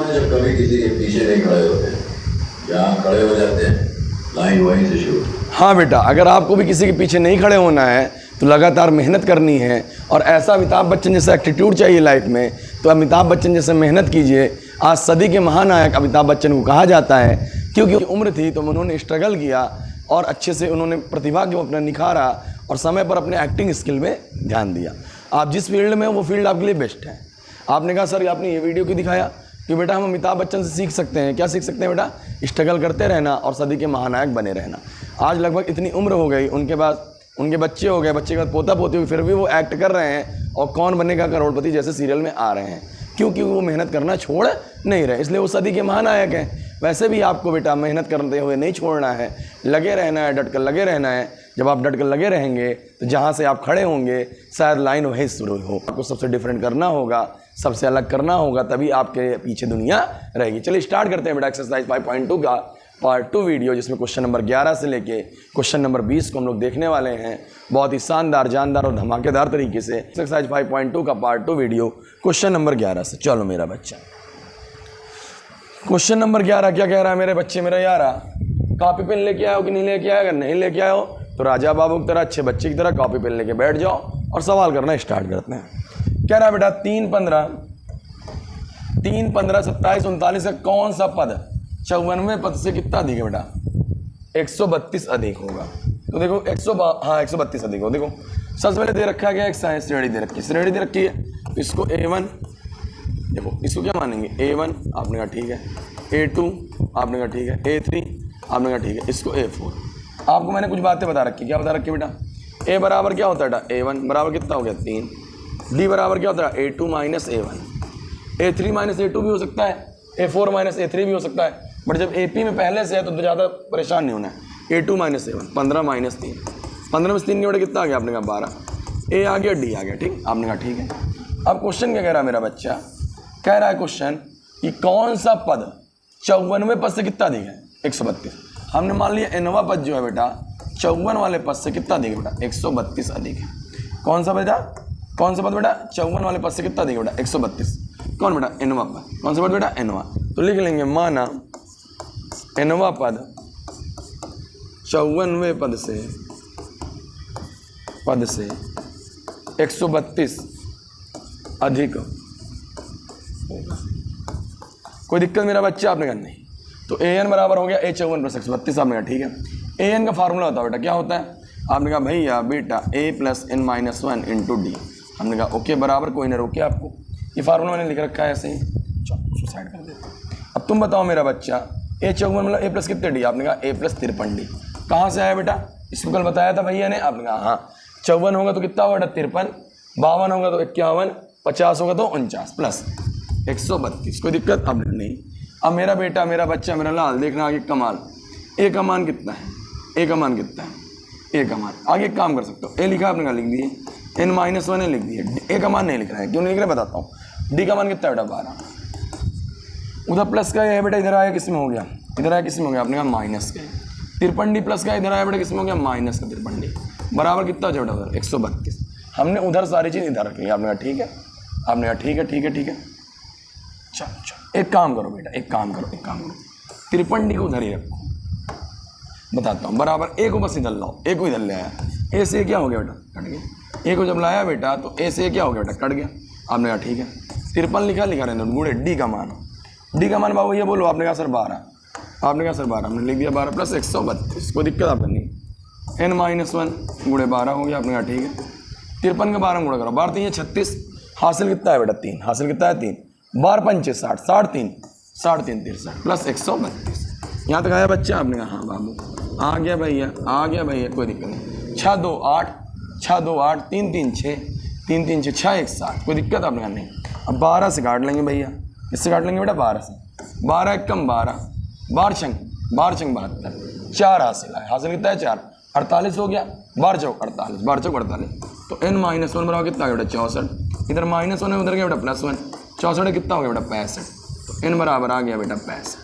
हुआ है जब कभी किसी के पीछे नहीं खड़े होते, जहाँ खड़े हो जाते हैं लाइन वहीं से शुरू। हाँ बेटा, अगर आपको भी किसी के पीछे नहीं खड़े होना है तो लगातार मेहनत करनी है, और ऐसा अमिताभ बच्चन जैसा एटीट्यूड चाहिए लाइफ में, तो अमिताभ बच्चन जैसे मेहनत कीजिए। आज सदी के महानायक अमिताभ बच्चन को कहा जाता है, क्योंकि उम्र थी तो उन्होंने स्ट्रगल किया और अच्छे से उन्होंने प्रतिभा को अपना निखारा और समय पर अपने एक्टिंग स्किल में ध्यान दिया। आप जिस फील्ड में हो वो फील्ड आपके लिए बेस्ट है। आपने कहा सर आपने ये वीडियो क्यों दिखाया, कि बेटा हम अमिताभ बच्चन से सीख सकते हैं। क्या सीख सकते हैं बेटा? स्ट्रगल करते रहना और सदी के महानायक बने रहना। आज लगभग इतनी उम्र हो गई, उनके बाद उनके बच्चे हो गए, बच्चे के बाद पोता पोती हो गई, फिर भी वो एक्ट कर रहे हैं और कौन बनेगा करोड़पति जैसे सीरियल में आ रहे हैं, क्योंकि वो मेहनत करना छोड़ नहीं रहे, इसलिए वो सदी के महानायक हैं। वैसे भी आपको बेटा मेहनत करते हुए नहीं छोड़ना है, लगे रहना है, डट कर लगे रहना है। जब आप डट कर लगे रहेंगे तो जहाँ से आप खड़े होंगे शायद लाइन वहीं शुरू हो। आपको सबसे डिफरेंट करना होगा, सबसे अलग करना होगा, तभी आपके पीछे दुनिया रहेगी। चलिए स्टार्ट करते हैं बेटा एक्सरसाइज 5.2 का पार्ट 2 वीडियो, जिसमें क्वेश्चन नंबर 11 से लेके क्वेश्चन नंबर 20 को हम लोग देखने वाले हैं बहुत ही शानदार, जानदार और धमाकेदार तरीके से। एक्सरसाइज 5.2 का पार्ट 2 वीडियो क्वेश्चन नंबर 11 से। चलो मेरा बच्चा, क्वेश्चन नंबर 11 क्या कह रहा है मेरे बच्चे, मेरा यारा? कॉपी पेन लेके आओ कि नहीं लेके आए? अगर नहीं लेके आओ तो राजा बाबू की तरह, अच्छे बच्चे की तरह कॉपी पेन लेके बैठ जाओ और सवाल करना स्टार्ट करते हैं। कह रहा है बेटा 3, 15, 27, 39 का कौन सा पद 54वें पद से कितना अधिक है बेटा? 132 अधिक होगा। तो देखो 132 अधिक हो। देखो सबसे पहले दे रखा गया एक साइंस श्रेणी दे रखी है, श्रेणी दे रखी है, इसको A1, देखो इसको क्या मानेंगे A1, आपने कहा ठीक है, A2 आपने कहा ठीक है, A3 आपने कहा ठीक है, इसको A4। आपको मैंने कुछ बातें बता रखी, क्या बता रखी बेटा? A बराबर क्या होता है बेटा? A1 बराबर कितना हो गया? 3। D बराबर क्या होता है? A2 minus A1। A3 minus A2 भी हो सकता है, A4 माइनस A3 भी हो सकता है, बट जब AP में पहले से है तो ज़्यादा परेशान नहीं होना है। A2 माइनस A1, 15 माइनस 3, 15 में से 3 के बड़े कितना आ गया? आपने कहा 12। A आ गया, D आ गया, ठीक, आपने कहा ठीक है। अब क्वेश्चन क्या कह रहा है मेरा बच्चा? कह रहा है क्वेश्चन कि कौन सा पद 54वें पद से कितना अधिक है? 132। हमने मान लिया nवां पद जो है बेटा 54 वाले पद से कितना अधिक है बेटा? 132 अधिक है। कौन सा बेटा? कौन सा पद बेटा 54 वाले पद से कितना अधिक है बेटा? 132। कौन बेटा? nवां पद। कौन सा पद बेटा? nवां। तो लिख लेंगे माना nवां पद 54वें पद से 132 अधिक होगा। कोई दिक्कत मेरा बच्चा? आपने कहा नहीं। तो an बराबर हो गया A54 प्लस 132, आपने कहा ठीक है। an का फार्मूला होता है बेटा, क्या होता है? आपने कहा भैया बेटा A प्लस n माइनस 1 इंटू डी। हमने कहा ओके बराबर, कोई ना रोके आपको, ये फार्मूला मैंने लिख रखा है ऐसे ही। चलो उसको साइड कर देते हैं। अब तुम बताओ मेरा बच्चा, A54 मतलब A प्लस कितने डी? आपने कहा A प्लस 53 डी। कहाँ से आया बेटा? इसको कल बताया था भैया ने। आपने कहा हाँ, 54 होगा तो कितना होगा बेटा? 53, 52 होगा तो 51, 50 होगा तो 49 प्लस 132। कोई दिक्कत? अब नहीं। अब मेरा बेटा, मेरा बच्चा, मेरा लाल, देखना आगे कमाल। A का मान कितना है? A का मान कितना है? A का मान आगे एक काम कर सकते हो, A लिखा आपने कहा लिख दिए, n माइनस 1 लिख दिए, A का मान नहीं लिख रहा है, क्यों नहीं लिख रहा बताता हूँ। D का मान कितना है बेटा? 12। उधर प्लस का है बेटा, इधर आया किस में हो गया? इधर आया किस में हो गया? आपने कहा माइनस का। 53D प्लस का इधर आया बेटा किस में हो गया? माइनस का 53D बराबर कितना हो जाए बेटा? 132। हमने उधर सारी चीज़ इधर रख ली। आपने कहा ठीक है, आपने कहा ठीक है ठीक है ठीक है। चलो चलो एक काम करो बेटा, एक काम करो 53D को उधर ही रखो, बताता हूँ। बराबर A को बस इधर लाओ, A को इधर ले आया, A से क्या हो गया बेटा? कट गया। A को जब लाया बेटा तो A से क्या हो गया बेटा? कट गया। आपने कहा ठीक है। 53 लिखा रहने दो, गुड़े D का मान। D का मान बाबू ये बोलो। आपने कहा सर 12। आपने कहा सर 12, हमने लिख दिया 12 प्लस 132। कोई दिक्कत आपको नहीं। n माइनस 1 गुड़े 12 हो गया। आपने कहा ठीक है। 53 का 12 गुणा करो, 12 3 है 36, हासिल कितना है बेटा? 3। हासिल कितना है? 3। 12 5 60, 3 63 प्लस 132। यहाँ तक आया बच्चा? आपने कहा हाँ बाबू आ गया भैया, आ गया भैया, कोई दिक्कत नहीं। 6 2 8, 6 2 8, 3 3 6, 3 3 6, 6 1 7। कोई दिक्कत आपने कहा नहीं। अब 12 से काट लेंगे भैया, इससे काट लेंगे बेटा 12 से। 12 1 कम 12, 12 छंग 72, 4 हासिल है। हासिल कितना है? 4। 48 हो गया। 12 चौक 48, 12 चौक 48। तो n माइनस 1 बराबर कितना आ गया बेटा? 64। इधर माइनस 1 है, उधर गया बेटा प्लस 1। 64 कितना हो गया बेटा? 65। तो n बराबर आ गया बेटा 65।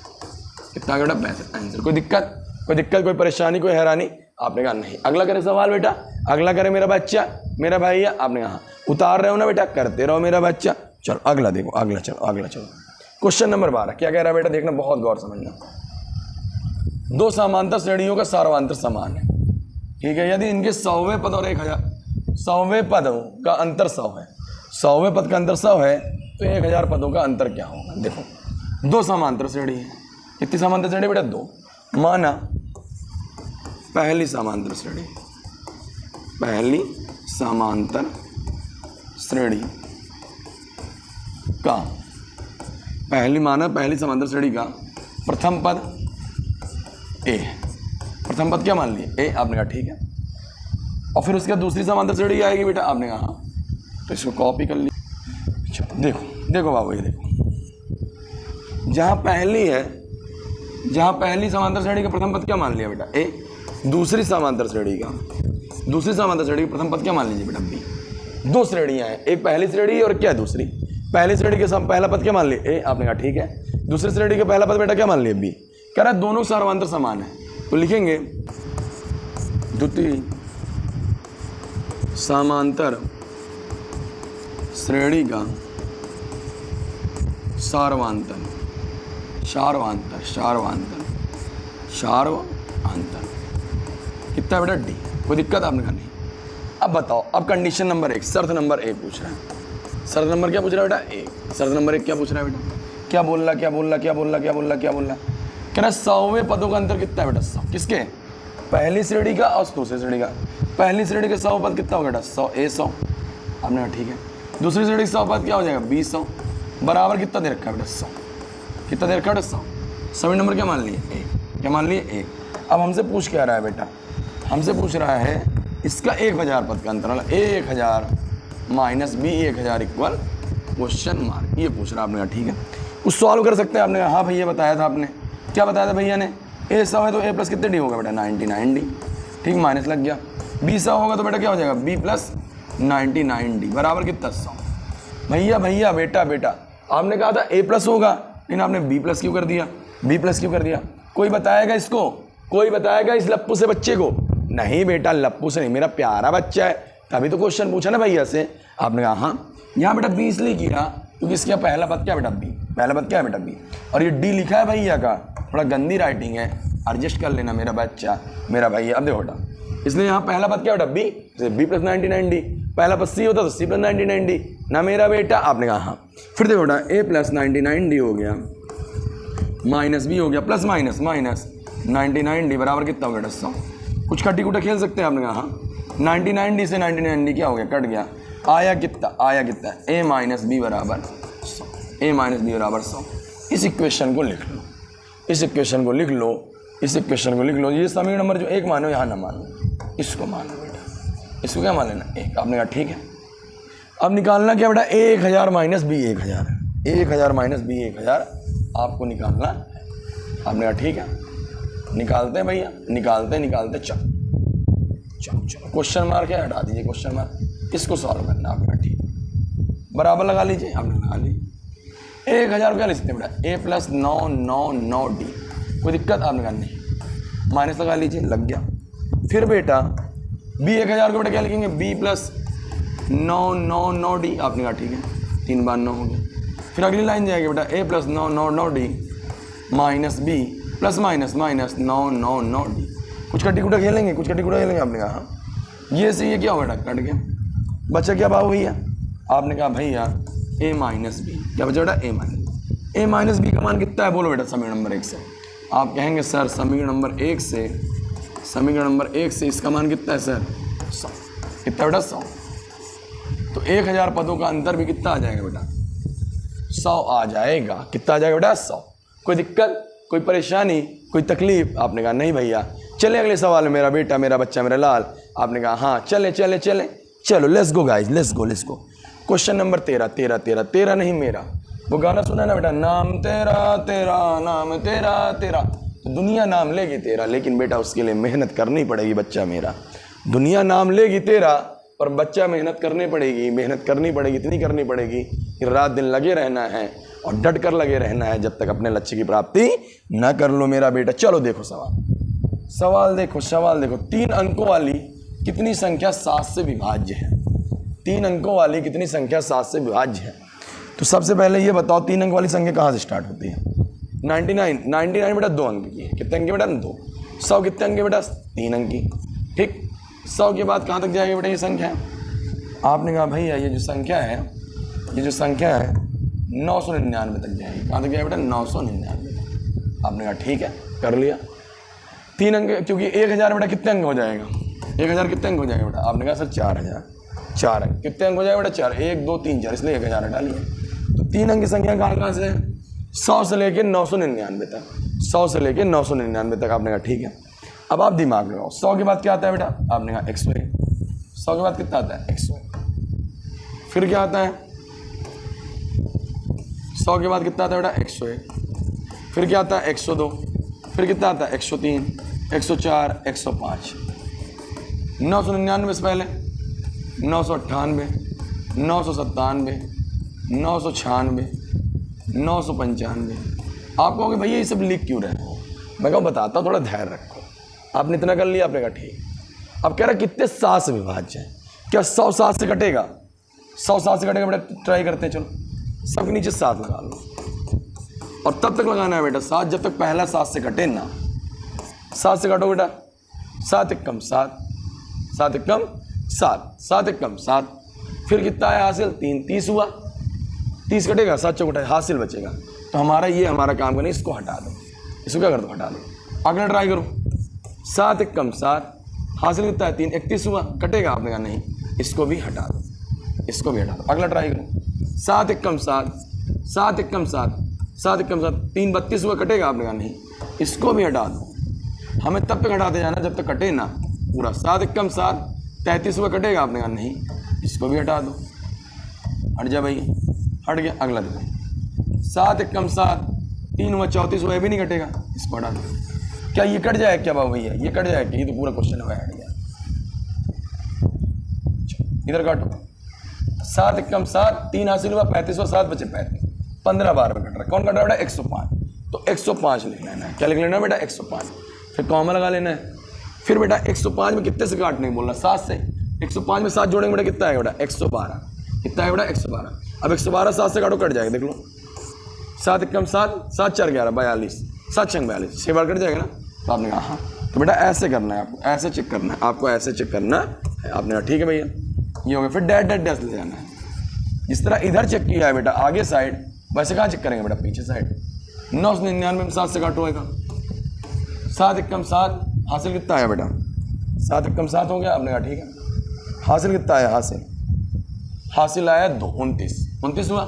कितना आ गया बेटा? 65 आंसर। कोई दिक्कत? कोई दिक्कत, कोई परेशानी, कोई हैरानी? आपने कहा नहीं। अगला करे सवाल बेटा, अगला करे मेरा बच्चा, मेरा भैया। आपने कहा उतार रहे हो ना बेटा? करते रहो मेरा बच्चा। चलो अगला देखो, अगला चलो, अगला चलो। क्वेश्चन नंबर 12 क्या कह रहा है बेटा, देखना बहुत गौर समझना। दो समांतर श्रेणियों का सार्वमांतर समान है, ठीक है। यदि इनके 100वें पद और 1000 100वें पदों का अंतर 100 है, 100वें पद का अंतर 100 है, तो 1000 पदों का अंतर क्या होगा। देखो दो समांतर श्रेणी है, कितनी समांतर श्रेणी बेटा, दो। माना पहली समांतर श्रेणी, पहली समांतर श्रेणी का पहली समांतर श्रेणी का प्रथम पद ए, प्रथम पद क्या मान लिए ए, आपने कहा ठीक है। और फिर उसके बाद दूसरी समांतर श्रेणी आएगी बेटा, आपने कहा हाँ, तो इसको कॉपी कर लिया। देखो देखो बाबू, ये देखो जहाँ पहली समांतर श्रेणी का प्रथम पद क्या मान लिया बेटा ए, दूसरी समांतर श्रेणी का प्रथम पद क्या मान लीजिए बेटा बी। दो श्रेणियां हैं, एक पहली श्रेणी और क्या दूसरी। पहली श्रेणी के पहला पद क्या मान लिए ए, आपने कहा ठीक है। दूसरी श्रेणी का पहला पद बेटा क्या मान लिए बी। कह रहा है दोनों सार्वमांतर समान है, तो लिखेंगे द्वितीय समांतर श्रेणी का सार्वमांतर कितना बेटा डी। कोई दिक्कत आपने कहा नहीं। अब बताओ, अब कंडीशन नंबर 1, शर्त नंबर 1 पूछ रहा है। शर्त नंबर क्या पूछ रहा है बेटा 1। शर्त नंबर 1 क्या पूछ रहा है बेटा, क्या बोल रहा। कह रहा 100वें पदों का अंतर कितना है बेटा 100। किसके, पहली श्रेणी का और दूसरी श्रेणी का। पहली श्रेणी के 100 पद कितना होगा बेटा 100 ए 100, आपने कहा ठीक है। दूसरी श्रेणी के 100 पद क्या हो जाएगा 200 बराबर कितना दे रखा है बेटा 100। कितना दे रखा है 100। सभी नंबर क्या मान लिए ए, क्या मान लिए ए। अब हमसे पूछ क्या रहा है बेटा, हमसे पूछ रहा है इसका 1000 पद का अंतर, 1000 minus B 1000 equal question mark, ये पूछ रहा है। आपने कहा ठीक है, कुछ सॉल्व कर सकते हैं। आपने कहा हाँ भैया बताया था आपने, क्या बताया था भैया ने, ए 100 है तो ए प्लस कितने डी होगा बेटा 99 डी, ठीक, माइनस लग गया। बी 100 होगा तो बेटा क्या हो जाएगा बी प्लस 99 डी बराबर कितना 100। भैया बेटा आपने कहा था ए प्लस होगा, लेकिन आपने बी प्लस क्यों कर दिया, कोई बताएगा इसको, कोई बताएगा इस लप्पू से बच्चे को। नहीं बेटा लप्पू से नहीं, मेरा प्यारा बच्चा है, तभी तो क्वेश्चन पूछा ना भैया से। आपने कहा हाँ, यहाँ बेटा बी इसलिए किया क्योंकि इसका पहला पद क्या बेटा बी, पहला पद क्या है बेटा बी, और ये डी लिखा है भैया का, थोड़ा गंदी राइटिंग है, एडजस्ट कर लेना मेरा बच्चा, मेरा भैया। अब देखो बेटा, इसलिए यहाँ पहला पद क्या बेटा बी, जैसे बी प्लस 99 डी, पहला पद सी होता तो सी प्लस 99 डी ना मेरा बेटा। आपने कहा हाँ, फिर देखो बेटा ए प्लस 99 डी हो गया माइनस बी हो गया प्लस माइनस 99 डी बराबर कितना हो गया 100। कुछ खट्टी कुटा खेल सकते हैं। आपने कहा हाँ, 99 डी से 99 डी क्या हो गया, कट गया, आया कितना ए माइनस बी बराबर 100। इस इक्वेशन को लिख लो, इस इक्वेशन को लिख लो। ये समीकरण नंबर जो 1 मानो यहाँ ना मानो, इसको मान लो बेटा, इसको क्या मान लेना 1। आपने कहा ठीक है। अब निकालना क्या बेटा 1000 माइनस बी 1000 माइनस बी 1000 आपको निकालना है। आपने कहा ठीक है, निकालते हैं भैया, निकालते चलो क्वेश्चन मार्क है, हटा दीजिए क्वेश्चन मार्क, इसको सॉल्व करना। आपने कहा ठीक है, बराबर लगा लीजिए। आपने लगा लीजिए 1000 क्या लिख सकते हैं बेटा ए प्लस 999 डी, कोई दिक्कत आपने कहा नहीं, माइनस लगा लीजिए, लग गया। फिर बेटा बी 1000 को बेटा क्या लिखेंगे बी प्लस 999 डी, आपने कहा ठीक है, 3 बार 9 हो गया। फिर अगली लाइन जाएगी बेटा A plus 999 D minus B plus minus 999 D. कुछ कट्टी कुटा खेलेंगे, आपने कहा हाँ, ये से ये क्या हो बेटा कट गया, बचा क्या बाबू भैया। आपने कहा भैया ए माइनस बी, क्या बचा बेटा ए माइनस बी का मान कितना है, बोलो बेटा समीकरण नंबर 1 से। आप कहेंगे सर समीकरण नंबर 1 से इसका मान कितना है सर 100। कितना बेटा 100, तो 1000 पदों का अंतर भी कितना आ जाएगा बेटा 100 आ जाएगा। कितना आ जाएगा बेटा 100। कोई दिक्कत, कोई परेशानी, कोई तकलीफ। आपने कहा नहीं भैया, चले अगले सवाल में, मेरा बेटा, मेरा बच्चा, मेरा लाल। आपने कहा हाँ चले, चलो let's go guys, let's go. Question number 13 नहीं मेरा, वो गाना सुना ना बेटा, नाम तेरा नाम तेरा, तो दुनिया नाम लेगी तेरा, लेकिन बेटा उसके लिए मेहनत करनी पड़ेगी बच्चा मेरा। दुनिया नाम लेगी तेरा और बच्चा मेहनत करनी पड़ेगी, इतनी करनी पड़ेगी कि रात दिन लगे रहना है और डट कर लगे रहना है जब तक अपने लक्ष्य की प्राप्ति न कर लो मेरा बेटा। चलो देखो सवाल देखो 3 अंकों वाली कितनी संख्या 7 से विभाज्य है। 3 अंकों वाली कितनी संख्या 7 से विभाज्य है। तो सबसे पहले ये बताओ 3 अंक वाली संख्या कहाँ से स्टार्ट होती है? 99 99 बेटा 2 अंक की है। कितने अंक की बेटा? 2। 100 कितने अंक की बेटा? 3 अंक की। ठीक, 100 के बाद कहाँ तक जाएगी बेटा ये संख्या? आपने कहा भैया ये जो संख्या है 999 तक जाएगी। कहाँ तक जाएगी बेटा? 999। आपने कहा ठीक है, कर लिया। 3 अंक, क्योंकि 1000 बेटा कितने अंक हो जाएगा? 1000 कितने अंक हो जाएगा बेटा? आपने कहा सर 4000। 4 अंक कितने अंक हो जाएगा बेटा? 4, 1 2 3 4, इसलिए 1000 हटा लिया। तो 3 अंक की संख्या कहाँ से है? 100 से लेके 999 तक। 100 से लेके 999 तक। आपने कहा ठीक है। अब आप दिमाग लगाओ, 100 के बाद क्या आता है बेटा? आपने कहा 101। 100 के बाद कितना आता है? 101। फिर क्या आता है? 100 के बाद कितना आता है बेटा? 101। फिर क्या आता है? 102। फिर कितना आता है? 103, 104, 105। 999 से पहले 998, 997, 996, 995। आप कहोगे भैया ये सब लिख क्यों रहे हो? मैं कहूँ बताता हूँ, थोड़ा धैर्य रखो। आपने इतना कर लिया, आपने कहा ठीक। अब कह रहा कितने 7 से विभाज्य है? क्या 100 7 से कटेगा? 100 7 से कटेगा बेटा? ट्राई करते हैं, चलो सबके नीचे 7 लगा लो। और तब तक लगाना है बेटा 7 जब तक पहला 7 से कटे ना। 7 से काटो बेटा, 7 एकम 7, 7 एकम 7, 7 एकम 7। फिर कितना है हासिल? 3। 30 हुआ, 30 कटेगा, 7 चौक हासिल बचेगा। तो हमारा काम करना, इसको हटा दो। इसको क्या कर दो? हटा दो। अगला ट्राई करो, 7 एकम 7, हासिल कितना है? 3। 31 हुआ, कटेगा? आपने कहा नहीं, इसको भी हटा दो, इसको भी हटा दो। अगला ट्राई करो, 7 एकम 7, 7 एकम 7, 7 एकम 7, 3 32 हुआ, कटेगा? आपने कहा नहीं, इसको भी हटा दो। हमें तब तक हटाते जाना जब तक कटे ना पूरा। 7 एकम 7, 33 हुआ, कटेगा? आपने कहा नहीं, इसको भी हटा दो। हट जा भाई, हट गया। अगला देखो, 7 एकम 7, 3 हुआ, 34 हुआ, ये भी नहीं कटेगा, इसको हटा दो। क्या ये कट जाए क्या बाबू भैया? ये कट जाए क्या? ये तो पूरा क्वेश्चन है, हट गया। इधर काटो, 7 एकम 7, 3 हासिल हुआ, 35 हुआ, 7 बचे 35, 15 बार में कट रहा है। कौन कट रहा है बेटा? 105। तो 105 लिख लेना है। क्या लिख लेना है बेटा? 105। फिर कॉमा लगा लेना है। फिर बेटा 105 में कितने से काटने बोल रहा? 7 से। 105 में 7 जोड़ेंगे बेटा, कितना है बेटा? 112। कितना है बेटा? 112। अब 112 7 से काटो, कट जाएगा, देख लो। 7 एकम 7, 7 4 11 42, 7 6 42, 6 बार कट जाएगा ना। तो आपने कहा हाँ। तो बेटा ऐसे करना है आपको, ऐसे चेक करना है आपको, ऐसे चेक करना है। आपने कहा ठीक है भैया, ये हो गया। फिर डैश डैश डैश ले जाना है। जिस तरह इधर चेक किया है बेटा आगे साइड, वैसे कहाँ चेक करेंगे बेटा? पीछे साइड। 999 में 7 से काटोएगा, 7 एकम 7, हासिल कितना है बेटा? 7 एकम 7 हो गया। आपने कहा ठीक है। हासिल कितना है? हासिल आया 2, 29 हुआ,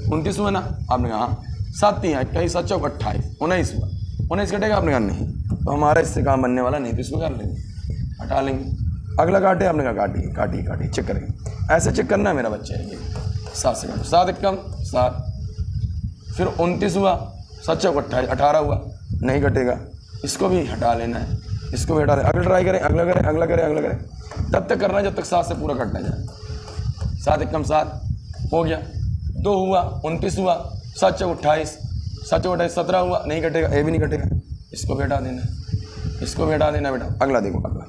29 हुआ ना। आपने कहा हाँ। 7 3 कहीं 7 चौक 28, 19 हुआ, 19 कटेगा? आपने कहा नहीं, तो हमारा इससे काम बनने वाला नहीं, तो इसको कर लेंगे, हटा लेंगे। अगला काटे? आपने कहा काटिए, चेक करेंगे। ऐसे चेक करना है मेरा बच्चा। ये 7 से काटो, 7 एकम 7, फिर 29 हुआ, 7 चौक 28, 18 हुआ, नहीं कटेगा, इसको भी हटा लेना है, इसको भी हटा लेना। अगला ट्राई करें, अगला करें। तब तक करना है जब तक 7 से पूरा कटना जाए। 7 एकम 7 हो गया, 2 हुआ, 29 हुआ, 7 चौक 28, 7 चौक 28, 17 हुआ, नहीं कटेगा, ये भी नहीं कटेगा, इसको भी हटा देना, इसको भी हटा देना बेटा। अगला देखो, अगला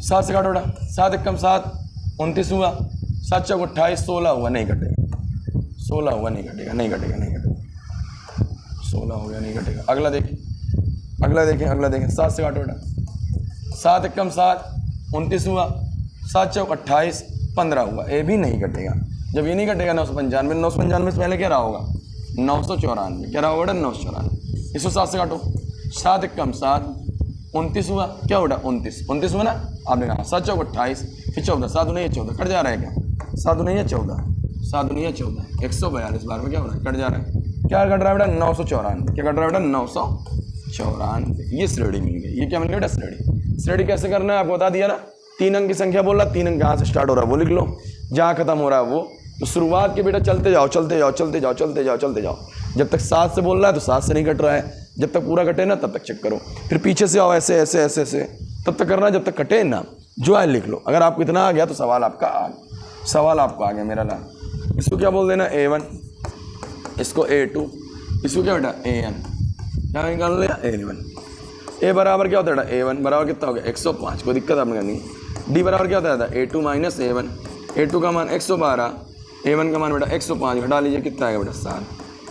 7 से काटो बेटा, 7 एकम 7, 29 हुआ, 7 चौक 28, 16 हुआ, नहीं कटेगा, 16 हुआ, नहीं कटेगा, 16 हो गया, नहीं कटेगा। अगला देखें, 7 से काटो बेटा, 7 एकम 7, 29 हुआ, 7 चौक 28, 15 हुआ, ये भी नहीं कटेगा। जब ये नहीं कटेगा 995 से पहले क्या रहा होगा? 994। क्या रहा होगा बेटा? 994। इसको 7 से काटो, 7 एकम 7, 29 हुआ, क्या बेटा? 29 हुआ ना। आपने कहा 7 चौक 28, फिर 14, 7 नहीं 14, कट जा रहा है क्या? 7 नहीं 14, 7 नहीं 14, 142 बार में क्या हो रहा है? कट जा रहा है। क्या कट रहा है बेटा? 994। क्या कट रहा है बेटा? 994। ये श्रेणी मिल गई। ये क्या मिल गया बेटा? श्रेणी कैसे करना है आपको बता दिया ना। 3 अंक की संख्या बोल रहा, 3 अंक कहाँ से स्टार्ट हो रहा है वो लिख लो, जहाँ खत्म हो रहा है वो। तो शुरुआत के बेटा चलते जाओ। जब तक 7 से बोल रहा है तो 7 से नहीं कट रहा है, जब तक पूरा कटे ना तब तक चेक करो। फिर पीछे से आओ, ऐसे तब तक करना जब तक कटे ना। जो है लिख लो। अगर आपको इतना आ गया तो सवाल आपको आ गया मेरा लाल। इसको क्या बोल देना? A1, इसको A2, इसको क्या बेटा? AN। क्या निकाल लिया? A1। A बराबर क्या होता है बेटा? A1 बराबर कितना हो गया? 105। कोई दिक्कत आपने करनी है। D बराबर क्या होता है? A2 minus A1। A2 का मान 112, A1 का मान बेटा 105 घटा लीजिए, कितना आएगा बेटा 7।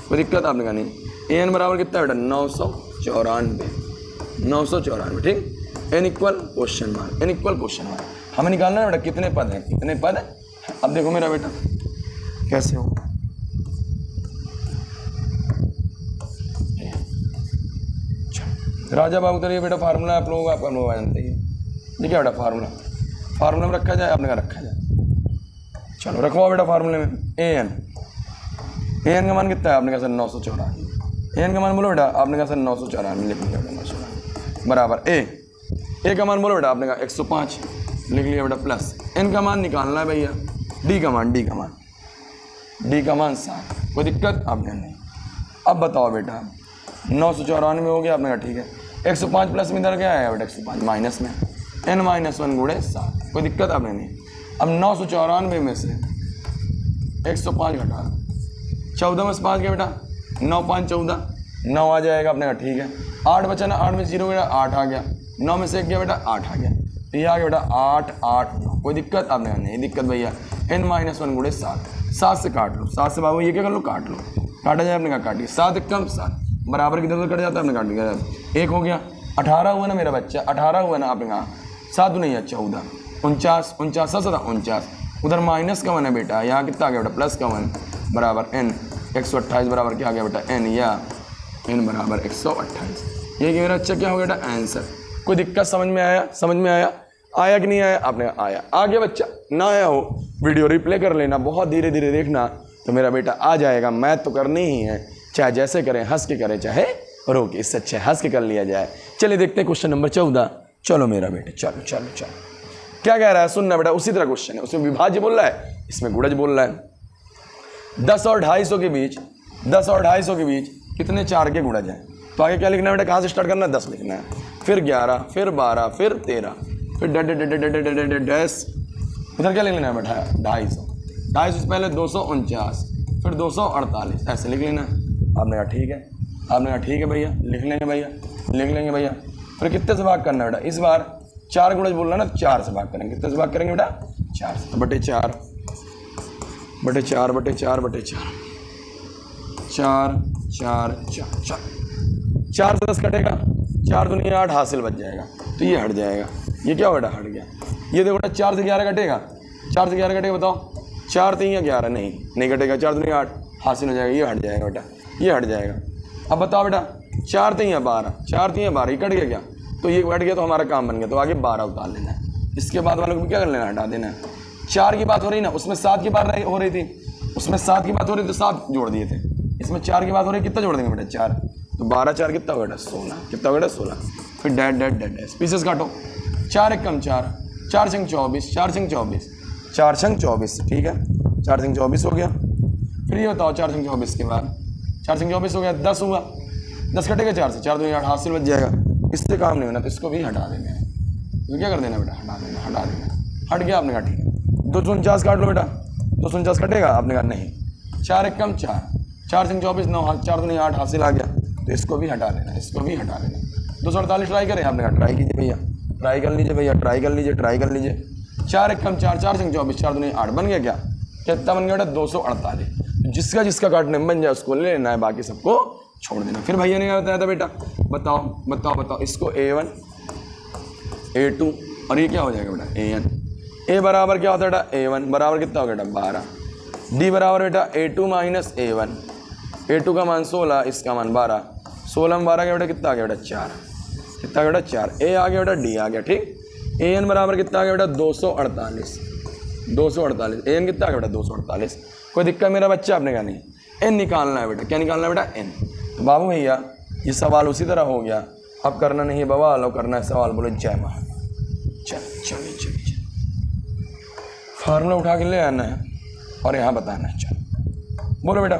कोई दिक्कत आपने कहा नहीं। AN बराबर कितना बेटा 994, ठीक। n equal question mark, n equal question mark. हमें निकालना है बेटा कितने पद हैं, कितने पद हैं। अब देखो मेरा बेटा कैसे होगा। राजा बाबू तो ये बेटा फार्मूला आप लोगों को आपका लोग जानते ही। ये क्या बेटा फार्मूला में रखा जाए, आपने कहा रखा जाए। चलो रखवाओ बेटा फार्मूले में। AN का मान कितना है, आपने कहा सर 994। AN का मान बोलो बेटा, आपने कहा सर 994 लिख लिया बेटा 994 बराबर A का मान बोलो बेटा, आपने कहा 105 लिख लिया बेटा प्लस N का मान निकालना है भैया, D का मान 7। कोई दिक्कत आपने नहीं। अब बताओ बेटा 994 हो गया, आपने कहा ठीक है। 105 प्लस में इधर क्या आएगा बेटा 105 माइनस में n-1 गुणे 7। कोई दिक्कत आपने नहीं। अब 994 में से 105 घटा 14 में से 5 गया बेटा 9 5 14, 9 आ जाएगा, आपने कहा ठीक है। 8 बचा ना, 8 में 0 गया 8 आ गया, 9 में से 1 गया बेटा 8 आ गया, तो ये आ गया बेटा 8 8 9। कोई दिक्कत आपने कहा नहीं दिक्कत भैया। n-1 गुणे 7 से काट लो, 7 से बाबू ये क्या कर लो काट लो, काटा जाए, आपने कहा काटिए। 7 कम 7 बराबर किधर कट जाता है, आपने काट दिया 1 हो गया। 18 हुआ ना मेरा बच्चा, 18 हुआ ना, आपने कहा 7 नहीं है 14, 49 49 उधर माइनस का 1 है बेटा, यहाँ कितना आ गया बेटा प्लस का 1 बराबर n 128 बराबर क्या आ गया बेटा n, या n बराबर 128। ये कि मेरा अच्छा क्या हो गया बेटा आंसर। कोई दिक्कत समझ में आया कि नहीं आया, आपने आया। आगे बच्चा ना आया हो वीडियो रिप्ले कर लेना, बहुत धीरे धीरे देखना तो मेरा बेटा आ जाएगा। मैथ तो करनी ही है, चाहे जैसे करें, हंस के करें चाहे रो के, इससे अच्छा हंस के कर लिया जाए। चलिए देखते हैं क्वेश्चन नंबर 14। चलो मेरा बेटा चलो क्या कह रहा है सुनना बेटा, उसी तरह क्वेश्चन है, उसमें विभाज्य बोल रहा है, इसमें गुणज बोल रहा है। 10 और 250 के बीच कितने 4 के गुणज हैं। तो आगे क्या लिखना है बेटा, कहाँ से स्टार्ट करना है 10 लिखना है, फिर 11 फिर 12 फिर 13 फिर डैश इधर क्या लिख लेना है बेटा 250 से पहले 249 फिर 248 ऐसे लिख लेना है। आपने कहा ठीक है, भैया लिख लेंगे भैया। फिर कितने से भाग करना है बेटा, इस बार 4 गुणज बोलना ना, 4 से भाग करेंगे। कितने से भाग करेंगे बेटा 4 से, तो बटे 4 4 से 10 कटेगा, 4 दूनी 8 हासिल बच जाएगा, तो ये हट जाएगा। ये क्या बेटा हट गया। ये देखो बेटा 4 से 11 कटेगा, 4 से 11 कटेगा, बताओ 4 3 या 11 नहीं कटेगा, 4 दूनी 8 हासिल हो जाएगा, ये हट जाएगा बेटा, ये हट जाएगा। अब बताओ बेटा 4 3 या 12, 4 3 या 12 ये कट गया क्या, तो ये कट गया तो हमारा काम बन गया। तो आगे 12 उतार लेना है, इसके बाद वालों को भी क्या कर लेना हटा देना है। 4 की बात हो रही ना, उसमें 7 की बात हो रही थी, उसमें 7 की बात हो रही थी तो 7 जोड़ दिए थे, इसमें 4 की बात हो रही है, कितना जोड़ देंगे बेटा 4, तो 12 4 कितना हो बेटा 16, कितना हो बेटा 16। फिर डैश पीसेस काटो, 4 1 कम 4, 4 6 24, 4 6 24, ठीक है 4 6 24 हो गया। फिर ये बताओ 4 6 24 के बाद 4 6 24 हो गया, 10 हुआ, 10 कटेगा 4 से, 4 2 8 हासिल बच जाएगा। इससे काम नहीं होना तो इसको भी हटा देना है, तो क्या कर देना बेटा हटा देना, हट गया। आपने कहा ठीक है, 249 काट लो बेटा, 249 कटेगा, आपने कहा नहीं, 4 1 कम 4, 4 6 24 9 4 2 8 हासिल आ गया, तो इसको भी हटा देना, 248 ट्राई करें, आपने कहा ट्राई कीजिए भैया, ट्राई कर लीजिए। 4 1 कम 4, 4 6 24 4 2 8 बन गया क्या, कितना बन गया बेटा 248। जिसका काटने में बन जाए उसको ले लेना है, बाकी सबको छोड़ देना। फिर भैया ने क्या बताया था बेटा, बताओ इसको A1 A2 और ये क्या हो जाएगा बेटा AN। A बराबर क्या होता है बेटा A1 बराबर कितना हो गया बेटा 12, D बराबर बेटा A2 माइनस A1, A2 का मान 16, इसका मान 12, 16 में 12 गया बेटा कितना आ गया बेटा 4, कितना बेटा 4, A आ गया बेटा D आ गया, ठीक। AN बराबर कितना आ गया बेटा 248, AN कितना आ गया बेटा 248। कोई दिक्कत मेरा बच्चा, आपने कहा नहीं, N निकालना है बेटा, क्या निकालना है बेटा N। तो बाबू भैया ये सवाल उसी तरह हो गया, अब करना नहीं है बवाल, और करना है सवाल, बोलो जय मां। चलिए फार्मूला उठा के ले आना है और यहाँ बताना है। चल बोलो बेटा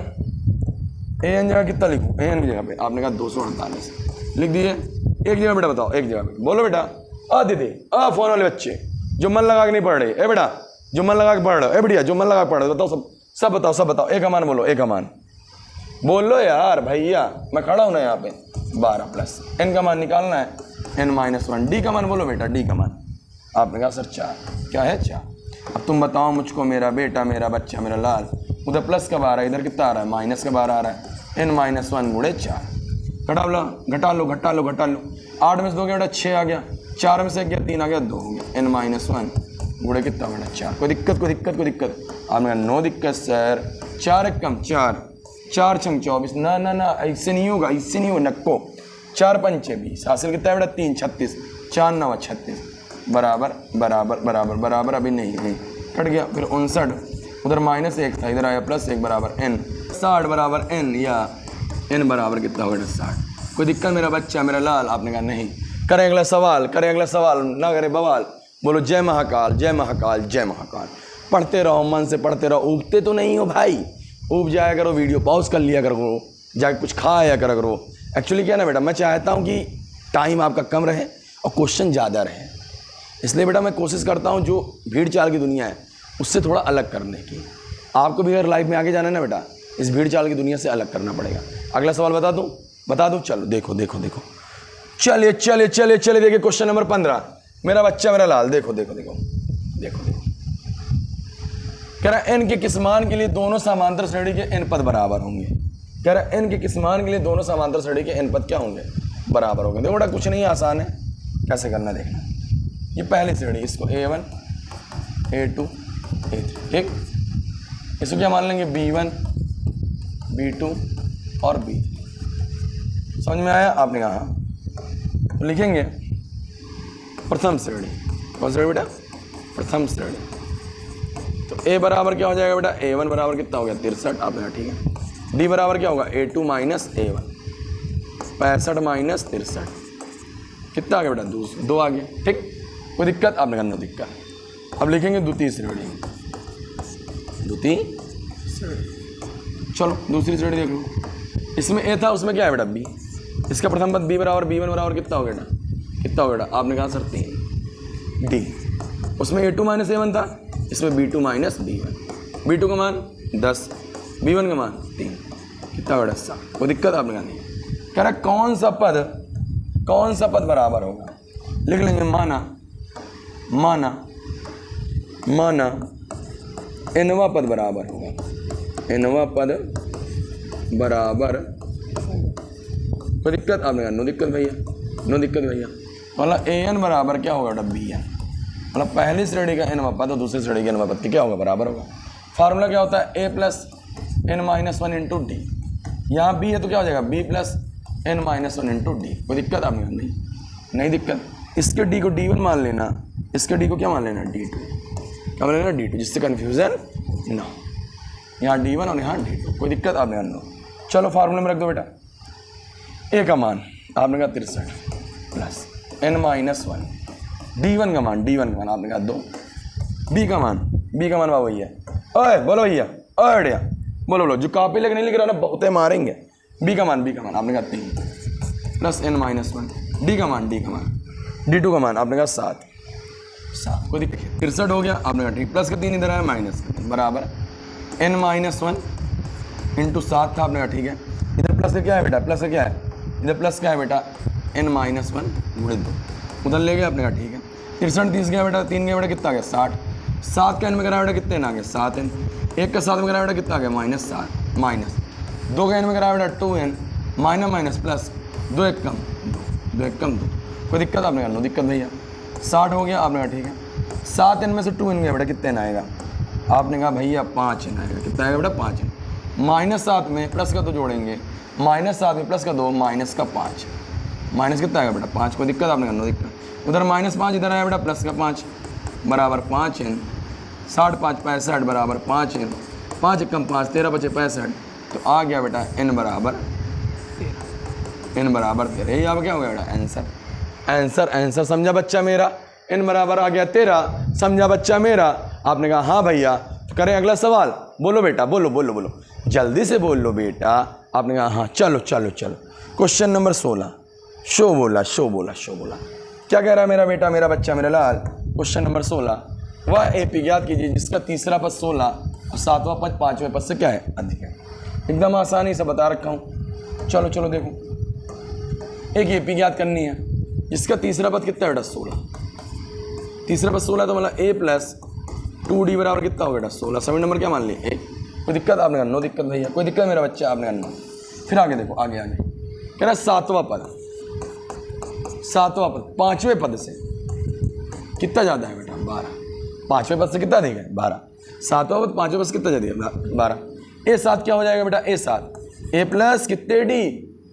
AN जगह कितना लिखूँ, AN की जगह पे आपने कहा 248 लिख दिए, एक जगह बेटा बताओ, एक जगह पे बोलो बेटा। दीदी फोन वाले बच्चे जो मन लगा के नहीं पढ़ रहे, बेटा जो मन लगा के पढ़ रहे हो, बढ़िया जो मन लगा के पढ़ रहे हो, बताओ सब बताओ। एक अमान बोलो, एक अमान बोलो यार भैया, मैं खड़ा हूं ना यहाँ पे। 12 प्लस n का मान निकालना है, n-1। D का मान बोलो बेटा, D का मान आपने कहा सर 4, क्या है 4। अब तुम बताओ मुझको मेरा बेटा मेरा बच्चा मेरा लाल, उधर प्लस कब आ रहा है, इधर कितना आ रहा है माइनस का 12 आ रहा है, n-1 गुणे 4। घटा लो 8 में से 2 गया बेटा 6 आ गया, 4 में से 1 गया 3 आ गया 2 हो गया, n-1 गुणे कितना बेटा 4। कोई दिक्कत आपने कहा नो दिक्कत सर, 4 एक कम 4 छंग 24, ना ऐसे नहीं होगा नक्को, 4 पंचे 20 हासिल कितना है बेटा 3 36, 4 9 36 बराबर अभी नहीं कट गया। फिर 59 उधर -1 था, इधर आया +1 बराबर n, 60 बराबर n, या n बराबर कितना होगा 60। कोई दिक्कत मेरा बच्चा मेरा लाल? आपने कहा नहीं। करें अगला सवाल ना करे बवाल, बोलो जय महाकाल। पढ़ते रहो, मन से पढ़ते रहो, ऊबते तो नहीं हो भाई, ऊब जाया करो, वीडियो पॉज कर लिया करो, जाके कुछ खाया करो। एक्चुअली क्या ना बेटा, मैं चाहता हूँ कि टाइम आपका कम रहे और क्वेश्चन ज़्यादा रहे, इसलिए बेटा मैं कोशिश करता हूँ जो भीड़ चाल की दुनिया है उससे थोड़ा अलग करने की। आपको भी अगर लाइफ में आगे जाना है ना बेटा, इस भीड़ चाल की दुनिया से अलग करना पड़ेगा। अगला सवाल बता दूँ? चलो देखो चलिए देखिए क्वेश्चन नंबर 15, मेरा बच्चा मेरा लाल, देखो कह रहा n के किस मान के लिए दोनों समांतर श्रेणी के n पद बराबर होंगे। कह रहा n के किस मान के लिए दोनों समांतर श्रेणी के n पद क्या होंगे, बराबर होंगे। देखो बेटा कुछ नहीं, आसान है, कैसे करना देखना। ये पहली श्रेणी, इसको A1 A2 A3, ठीक। इसको क्या मान लेंगे B1 B2 और B3। समझ में आया? आपने कहा हाँ। तो लिखेंगे प्रथम श्रेणी, कौन श्रेणी बेटा? प्रथम श्रेणी। तो A बराबर क्या हो जाएगा बेटा? A1 बराबर कितना हो गया 63, आपने कहा ठीक है। D बराबर क्या होगा? A2 माइनस A1, 65 माइनस 63, कितना आ गया बेटा? 2 आ गया, ठीक। कोई दिक्कत? आपने कहा नो दिक्कत। अब लिखेंगे द्वितीय श्रेणी। चलो दूसरी श्रेणी देख लो। इसमें A था, उसमें क्या है बेटा? B। इसका प्रथम पद B बराबर B1 बराबर कितना हो गया? आपने कहा सर 3। D उसमें A2 माइनस A1 था, इसमें B2 माइनस B1। B2 का मान 10, B1 का मान 3, कितना बेटा? 7। कोई दिक्कत? आपने कहा नहीं। कह रहा कौन सा पद बराबर होगा? लिख लेंगे माना nवां पद बराबर होगा, nवां पद बराबर। कोई दिक्कत? आपने कहा नो दिक्कत भैया। मतलब an बराबर क्या होगा बेटा? bn। मतलब पहली श्रेणी का nवां पद और दूसरी श्रेणी का nवां पद क्या होगा? बराबर होगा। फार्मूला क्या होता है? a plus n-1 into D. यहाँ b है तो क्या हो जाएगा? b plus n-1 into D. कोई दिक्कत? आपने कहा नहीं दिक्कत। इसके d को d1 मान लेना, इसके d को क्या मान लेना? d2। क्या मान लेना? d2, जिससे कन्फ्यूजन ना। यहाँ d1 और यहाँ d2। कोई दिक्कत? आपने कहा नो। चलो फार्मूले में रख दो बेटा। a का मान आपने कहा 63 प्लस n-1, d1 का मान आपने कहा 2, b का मान बाबा भैया, ओए बोलो भैया, ओए अड़िया बोलो, जो कॉपी लेके नहीं लिख रहा ना बहुत मारेंगे। b का मान आपने कहा 3 प्लस n-1, d का मान d2 का मान आपने कहा 7। कोई दिक्कत? 63 हो गया, आपने कहा ठीक। प्लस का 3 इधर आया, माइनस का 3 बराबर n-1 इंटू 7 था, आपने कहा ठीक है। इधर प्लस का क्या है बेटा? इधर प्लस क्या है बेटा? n-1 गुणे 2, उधर ले गए, आपने कहा ठीक है। 63 30 गया बेटा, 3 गया बेटा, कितना आ गया? 60। 7 का n में कराया बेटा, कितने आ गया? 7n। 1 का 7 में कराया बेटा, कितना आ गया? -7 माइनस 2 का n में कराया बेटा 2n, माइनस प्लस 2 1 कम 2। कोई दिक्कत? आपने कहा नो दिक्कत भैया। 60 हो गया, आपने कहा ठीक है। 7n में से 2n गया बेटा, कितने न आएगा? आपने कहा भैया 5n आएगा। कितना आएगा बेटा? 5n। -7 में प्लस का 2 जोड़ेंगे, -7 में प्लस का 2 माइनस का 5, माइनस कितना आएगा बेटा? 5। कोई दिक्कत? आपने कहा नो दिक्कत। उधर -5 इधर आया बेटा, प्लस का 5 बराबर 5n, 60 5 65 बराबर 5n, 5 कम 5 13 बचे 65। तो आ गया बेटा n बराबर 13। यही अब क्या हो गया बेटा? आंसर समझा बच्चा मेरा? n बराबर आ गया 13, समझा बच्चा मेरा? आपने कहा हाँ भैया। तो करें अगला सवाल। बोलो बेटा, बोलो जल्दी से बोल लो बेटा। आपने कहा हाँ, चलो क्वेश्चन नंबर 16। शो बोला। क्या कह रहा है मेरा बेटा मेरा बच्चा मेरा लाल? क्वेश्चन नंबर 16, वह एपी ज्ञात कीजिए जिसका तीसरा पद 16 और 7वां पद 5वें पद से क्या है? अधिक है। एकदम आसानी से बता रखा हूँ। चलो देखो, एक एपी ज्ञात करनी है जिसका तीसरा पद कितना है बेटा? 16। तीसरा पद 16 तो मतलब a प्लस 2D बराबर कितना हो बेटा 16। सभी नंबर क्या मान लिए 1। कोई दिक्कत आपने करना, नो दिक्कत भैया, कोई दिक्कत मेरा बच्चा आपने करना। फिर आगे देखो, आगे कह रहा 7वां पद, 7वां पद 5वें पद से कितना ज़्यादा है बेटा 12। 5वें पद से कितना देगा 12। 7वां पद 5वें पद से कितना ज़्यादा 12। A7 क्या हो जाएगा बेटा A7 A प्लस कितने D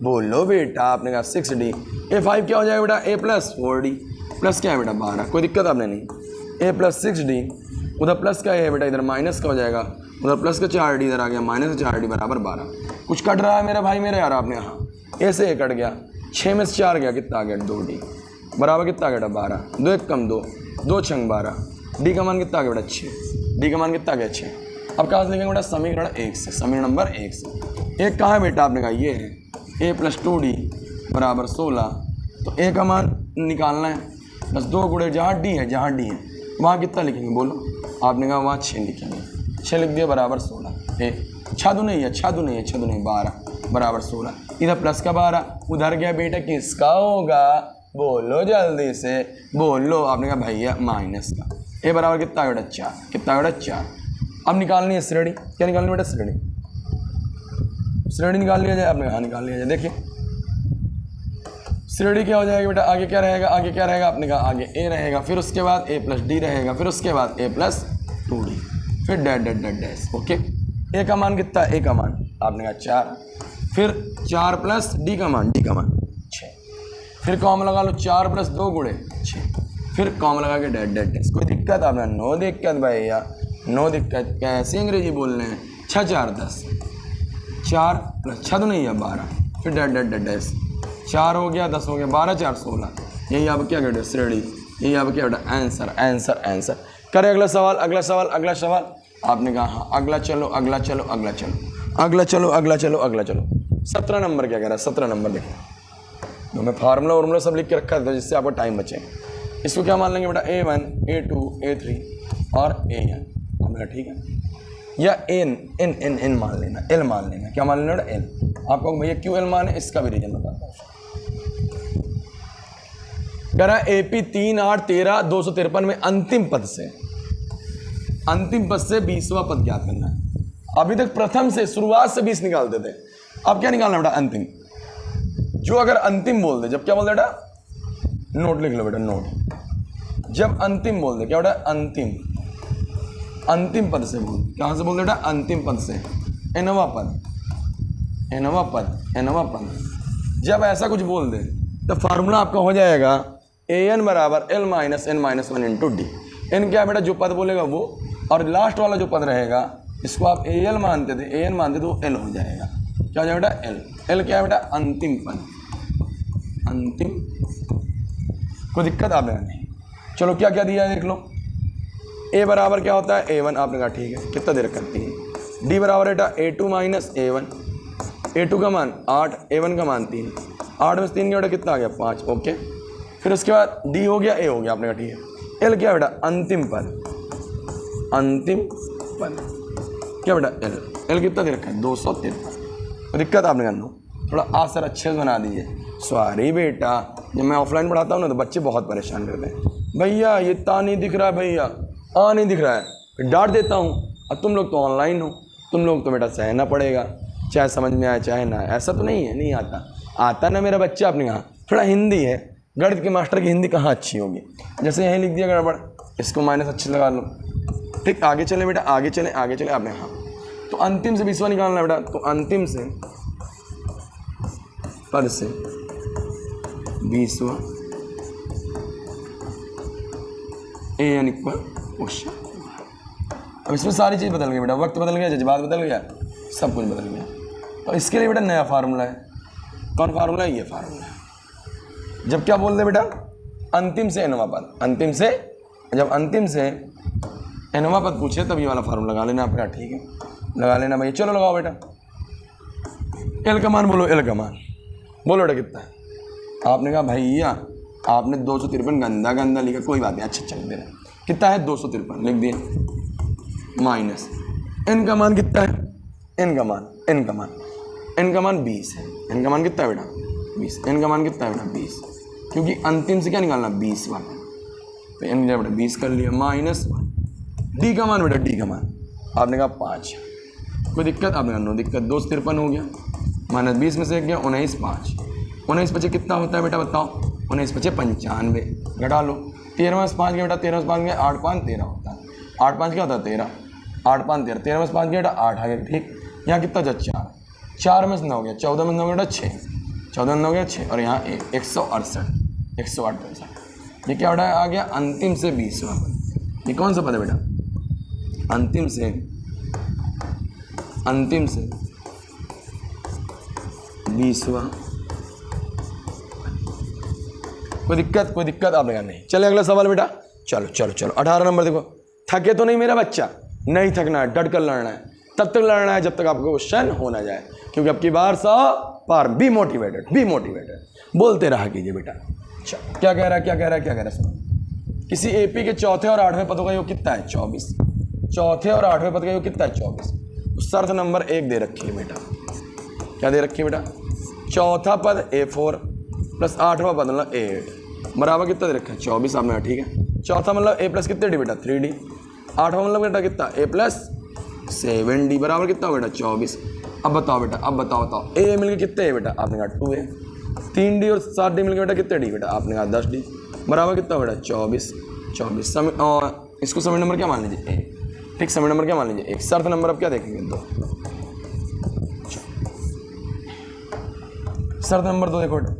बोलो बेटा आपने कहा 6D। A5 क्या हो जाएगा बेटा A प्लस 4D प्लस क्या है बेटा 12। कोई दिक्कत आपने नहीं। A प्लस 6D उधर प्लस का है बेटा, इधर माइनस का हो जाएगा, उधर प्लस का 4D इधर आ गया, माइनस का 4D बराबर 12। कुछ कट रहा है मेरा भाई मेरे यार आपने, हाँ A से A कट गया, 6 में से 4 गया, कितना आ गया 2D बराबर कितना आ गया बेटा 12। 2 1 कम 2, 2 छंग 12। D का मान कितना आ गया बेटा 6। D का मान कितना आ गया 6। अब कहाँ से लिखेंगे बेटा समीकरण 1 से, समीकरण नंबर 1 से। एक कहाँ है बेटा आपने कहा ये है A प्लस 2D बराबर 16। तो A का मान निकालना है, बस 2 गुणे जहाँ D है, जहाँ D है वहाँ कितना लिखेंगे बोलो। आपने कहा वहाँ 6 लिखेंगे, 6 लिख दिया बराबर 16। ए 6 2 नहीं है, 6 2 नहीं है, 6 2 नहीं 12 बराबर 16। इधर प्लस का 12 उधर गया बेटा किसका होगा बोलो जल्दी से बोलो। आपने कहा भैया माइनस का। ए बराबर कितना है बेटा 4, कितना है बेटा 4। अब निकालनी है श्रेणी, क्या निकालनी बेटा श्रेणी, श्रेणी निकाल लिया जाए आपने, हाँ निकाल लिया जाए। देखिए श्रेणी क्या हो जाएगी बेटा, आगे क्या रहेगा, आगे क्या रहेगा आपने कहा आगे A रहेगा, फिर उसके बाद A प्लस D रहेगा, फिर उसके बाद A प्लस 2D, फिर that that that dash. Okay A का मान कितना, A का मान आपने कहा 4, फिर 4 प्लस D का मान, D का मान 6, फिर कॉम लगा लो 4 प्लस 2 गुणे 6, फिर कॉम लगा के डैट डैट डैश। कोई दिक्कत आपने, नो दिक्कत भैया नो दिक्कत। कैसे अंग्रेजी बोल रहे हैं, 6 4 10, 4 प्लस 6 तो नहीं है 12, फिर डैट डैट डैट डैश। 4 हो गया 10 हो गया 12 4 16। यही आप क्या कहते हैं श्रेणी, यही आप क्या बेटा आंसर आंसर आंसर। करें अगला सवाल, अगला सवाल, अगला सवाल। आपने कहा हाँ अगला चलो अगला चलो अगला चलो अगला चलो अगला चलो अगला चलो। 17 नंबर क्या कह रहा है, 17 नंबर देखो तो मैं फार्मूला वार्मूला सब लिख के रखा था जिससे आपको टाइम बचे। इसको क्या मान लेंगे बेटा A1 A2 A3 और AN। हमने ठीक है, या एन एन एन एन मान लेना, एल मान लेना। क्या मान लेना एल। आपको भैया क्यों एल मान है इसका भी रीजन बताता हूँ। कह रहा है AP 3 8 13 253 में अंतिम पद से 20वां पद ज्ञात करना है। अभी तक प्रथम से शुरुआत से 20 निकालते थे, अब क्या निकालना बेटा अंतिम। जो अगर अंतिम बोल दे, जब क्या बोल दे बेटा, नोट लिख लो बेटा नोट। जब अंतिम बोल दे क्या बेटा अंतिम, अंतिम पद से बोल। कहाँ से बोल बेटा अंतिम पद से, एनवा पद एनवा पद एनवा पद। जब ऐसा कुछ बोल दे तो फार्मूला आपका हो जाएगा AN बराबर L माइनस N माइनस 1 इंटू डी। एन क्या बेटा जो पद बोलेगा वो, और लास्ट वाला जो पद रहेगा इसको आप AL मानते थे, AN मानते थे, वो L हो जाएगा। क्या हो जाएगा बेटा L। L क्या है बेटा अंतिम पद, अंतिम। कोई दिक्कत आप नहीं। चलो क्या क्या दिया है देख लो। A बराबर क्या होता है A1, आपने कहा ठीक है, कितना दे रखा है। D बराबर बेटा A2 माइनस A1, A2 का मान 8, A1 का मान 3, 8 में से 3 का बेटा कितना आ गया 5। ओके फिर उसके बाद D हो गया A हो गया, आपने कहा ठीक है। L क्या बेटा अंतिम पद, अंतिम पद क्या बेटा L। L कितना दे रखा है 253। दिक्कत आपने करना, थोड़ा आज सर अच्छे से बना दीजिए। सॉरी बेटा, जब मैं ऑफलाइन पढ़ाता हूँ ना तो बच्चे बहुत परेशान करते हैं। भैया ये ता नहीं दिख रहा है, भैया आ नहीं दिख रहा है, फिर डांट देता हूँ। और तुम लोग तो ऑनलाइन हो, तुम लोग तो बेटा सहना पड़ेगा, चाहे समझ में आए चाहे ना। ऐसा तो नहीं है नहीं आता, आता ना मेरा बच्चा। आपने कहा थोड़ा हिंदी है, गणित के मास्टर की हिंदी कहाँ अच्छी होगी। जैसे यहीं लिख दिया गड़बड़, इसको माइनस अच्छे लगा लो। ठीक आगे चले बेटा, आगे चले आगे चले। आपने हाँ तो अंतिम से 20वां निकालना बेटा, तो अंतिम से पद से 20वां AN इक्वल क्वेश्चन। अब इसमें सारी चीज़ बदल गई बेटा, वक्त बदल गया, जज्बात बदल गया, सब कुछ बदल गया। तो इसके लिए बेटा नया फार्मूला है। कौन फार्मूला है, ये फार्मूला है। जब क्या बोल दे बेटा अंतिम से nवां पद, अंतिम से, जब अंतिम से nवां पद पूछे तब ये वाला फार्मूला लगा लेना आपका। ठीक है लगा लेना भैया। चलो लगाओ बेटा। L का मान बोलो, L का मान बोलो बेटा कितना है। आपने कहा भैया आपने 253 गंदा गंदा लिखा, कोई बात नहीं अच्छा चल दे रहा है। कितना है 253 लिख दिए, माइनस N का मान कितना है, N का मान N का मान N का मान 20 है। N का मान कितना है बेटा 20, N का मान कितना है बेटा 20, क्योंकि अंतिम से क्या निकालना 20 वाला। तो N क्या बेटा 20 कर लिया, माइनस 1 डी का मान बेटा, डी का मान आपने कहा 5, कोई दिक्कत? आपने कहा नो दिक्कत। 2 से 53 हो गया, -20 में से 1 गया 19, 5 19 बचे कितना होता है बेटा बताओ? 19 बचे 95, घटा लो। 13 में 5 गया बेटा, 13 में 5 गया 8 5 13 होता है, 8 5 क्या होता है 13, 8 5 13, 13 में 5 गया बेटा 8 आ गया, ठीक। यहाँ कितना बचा 4, 4 में से 9 गया, 14 में 9 गया बेटा 6, 14 में 9 गया 6, और यहाँ 168, 168 ये क्या बेटा आ गया? अंतिम से 20वां पद। ये कौन सा पद है बेटा? अंतिम से 20वां। कोई दिक्कत? कोई दिक्कत? आपने कहा नहीं। चले अगला सवाल बेटा, चलो चलो चलो 18 नंबर देखो। थके तो नहीं मेरा बच्चा? नहीं थकना है, डट कर लड़ना है, तब तक लड़ना है जब तक आपको क्वेश्चन हो ना जाए, क्योंकि अब की बार 100 पार। बी मोटिवेटेड बोलते रहा कीजिए बेटा। क्या कह रहा है, क्या कह रहा है, क्या कह रहा है? सुनो, किसी एपी के चौथे और 8वें पदों का योग कितना है? 24। चौथे और 8वें पद का योग कितना है? 24। शर्त नंबर 1 दे रखी है बेटा। क्या दे रखी है बेटा? चौथा पद A4 प्लस 8वां पद मतलब 8 बराबर कितना दे रखा है? 24। आपने ठीक है। चौथा मतलब A प्लस कितने डी बेटा? 3D। 8वां मतलब बेटा कितना? A प्लस 7D बराबर कितना हो बेटा? 24। अब बताओ बेटा, अब बताओ A मिलकर कितने है बेटा? आपने कहा 2A। 3D और 7D मिलकर बेटा कितने डी बेटा? आपने कहा 10D बराबर कितना बेटा? 24। इसको समय नंबर क्या मान लीजिए? A। ठीक, समय नंबर क्या मान लीजिए? 1। शर्त नंबर अब क्या देखेंगे? 2। शर्त नंबर 2 देखो बेटा,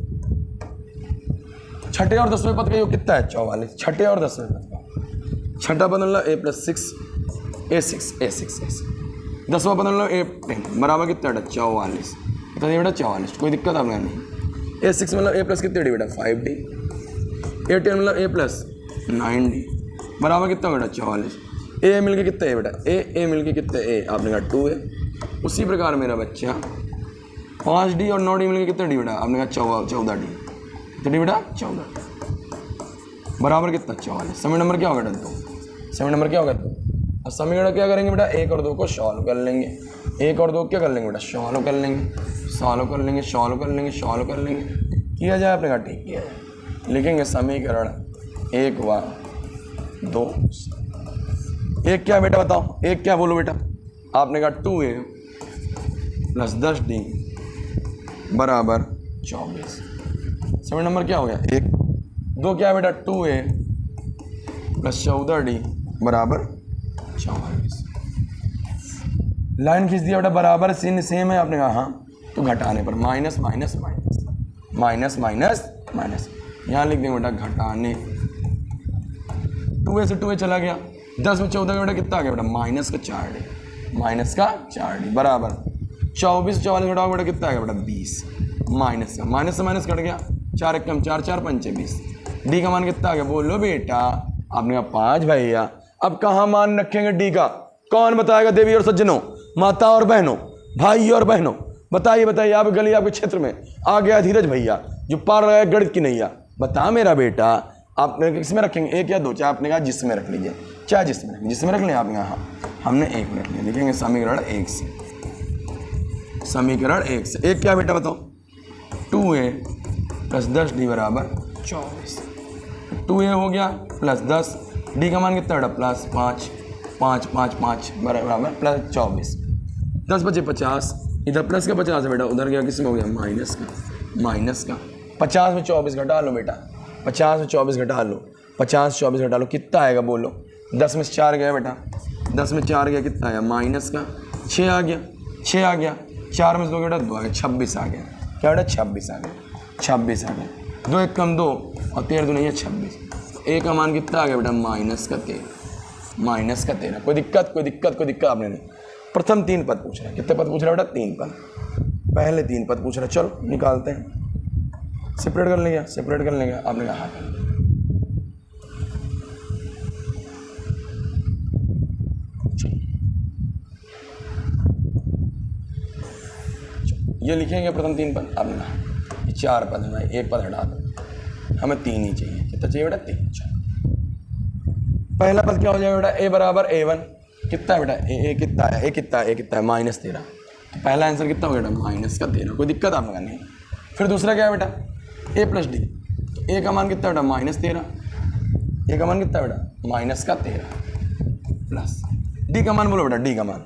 छठे और 10वें पद का योग कितना है? 44। छठे और 10वें पद का छठा पद मतलब A प्लस 6 A6 10वां पद मतलब A10 बराबर कितना बेटा? 44। बता दिए बेटा 44। कोई दिक्कत आपने नहीं। A6 मतलब A प्लस कितने डी बेटा? 5D। A10 मतलब A प्लस 9D बराबर कितना बेटा? 44। A मिलके कितने है बेटा? A मिलके कितने? A आपने कहा 2A। उसी प्रकार मेरा बच्चा 5D और 9D मिलके कितने डी बेटा? आपने कहा 14D। कितने बेटा? 14 बराबर कितना? 44। समय नंबर क्या होगा बेटा? 2। समय नंबर क्या होगा? 2। अब समीकरण क्या करेंगे बेटा? 1 और 2 को सॉल्व कर लेंगे। 1 और 2 क्या कर लेंगे बेटा? सॉल्व कर लेंगे। किया जाए? आपने कहा ठीक किया जाए। लिखेंगे समीकरण 1 व 2। 1 क्या बेटा बताओ? 1 क्या बोलो बेटा? आपने कहा 2A प्लस 10D बराबर 24। समय नंबर क्या हो गया? 1। 2 क्या बेटा? 2A प्लस 14D बराबर 44। लाइन खींच दिया बेटा, बराबर चिन्ह सेम है। आपने कहा हाँ, तो घटाने पर minus minus minus minus minus minus, यहाँ लिख देंगे बेटा घटाने। 2A से 2A चला गया, 10 में 14 का बेटा कितना आ गया बेटा? माइनस का 4D बराबर 24 44 घटाओ बेटा कितना आ गया बेटा? 20 माइनस से माइनस कट गया, 4 1 कम 4 4 5 20। डी का मान कितना आ गया? बोलो बेटा। आपने कहा 5 भैया। अब कहाँ मान रखेंगे डी का? कौन बताएगा? देवी और सज्जनों, माता और बहनों, भाई और बहनों, बताइए आप गली आपके क्षेत्र में आ गया धीरज भैया जो पार रहा है गणित की नैया। बता मेरा बेटा, आपने किसमें रखेंगे? 1 या 2? चाहे आपने कहा जिसमें रख लीजिए, चाहे जिसमें रख लें। आपने कहा हाँ, हमने 1 में रख लिया। लिखेंगे समीकरण 1 से। समीकरण 1 से 1 क्या बेटा बताओ? 2A प्लस 10D बराबर 24। 2A हो गया प्लस 10, डी का मान कितना बेटा? प्लस 5 5 5 5 बराबर प्लस 24। 10 बचे 50, इधर प्लस का 50 है बेटा, उधर गया किस में हो गया? माइनस का। 50 में 24 घटा लो बेटा, 50 में 24 घटा लो, 50 24 घटा लो, कितना आएगा बोलो? 10 में 4 गया बेटा, 10 में 4 गया, कितना आया? माइनस का 6 आ गया, 4 में 2 बेटा 2 आ गया, 26 आ गया। क्या बेटा? 26 आ गया, 26 आ गया। 2 1 कम 2 और 13 2 नहीं है 26। A का मान कितना आ गया बेटा? माइनस का 13। कोई दिक्कत आपने नहीं। प्रथम 3 पद पूछ रहा है। कितने पद पूछ रहा है बेटा? 3 पद। पहले 3 पद पूछ रहा है, चलो निकालते हैं। सेपरेट कर लेंगे। आपने कहा हाँ कर लेंगे। ये लिखेंगे प्रथम 3 पद। आपने कहा 4 पद है भाई, 1 पद हटा दो, हमें 3 ही चाहिए। कितना चाहिए बेटा? 3। चलो पहला पद क्या हो जाएगा बेटा? A बराबर A1 कितना है बेटा? A कितना है? A कितना है? माइनस 13। तो पहला आंसर कितना हो गया बेटा? माइनस का 13। कोई दिक्कत आपने करनी है। फिर दूसरा क्या है बेटा? A plus D. तो A का मान कितना बेटा? माइनस 13। A का मान कितना बेटा? माइनस का 13। प्लस डी का मान बोलो बेटा, डी का मान